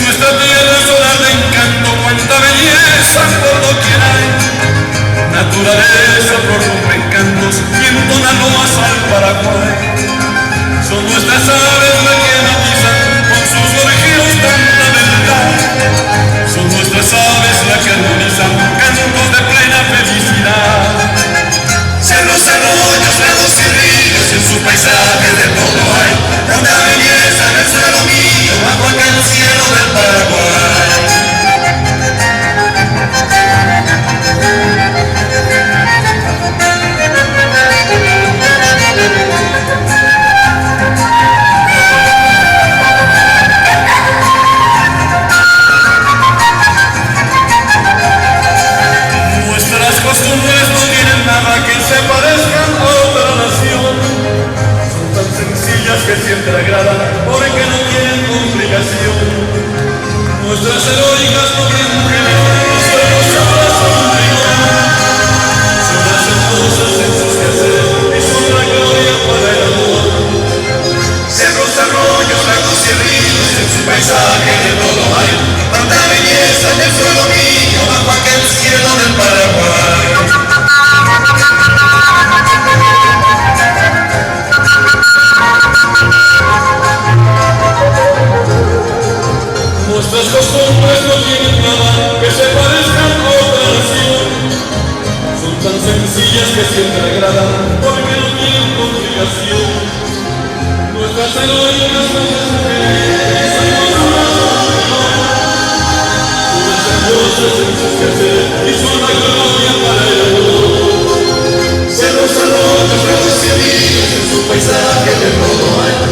Nuestra tierra solar de encanto, cuánta belleza por doquier hay. Naturaleza por rompe encantos y entona loas al Paraguay. Son nuestras aves las que matizan con sus gorjeos tanta verdad. Son nuestras aves las que armonizan cantos de plena felicidad. Cerros, arroyos, lagos y ríos, en su paisaje de todo hay. Tanta belleza en el suelo mío, bajo aquel cielo del Paraguay. Nuestras costumbres no tienen nada que se parezcan a otra nación. Son tan sencillas que siempre agradan porque no tienen complicación. Nuestras heroicas no tienen mujeres, nuestros son un rigor. Son las hermosas en sus quehaceres y son la gloria para el amor. Cerros, arroyos, lagos y ríos, en su paisaje de todo hay. Tanta belleza en el suelo mío, bajo aquel cielo del Paraguay. Nuestras costumbres no tienen nada que se parezcan a otra nación. Son tan sencillas que siempre agradan porque no tienen complicación. Nuestras heroicas son las mujeres, son hermosas en sus quehaceres y son la gloria para el amor. Cerros, arroyos, lagos y ríos, en su paisaje de todo hay.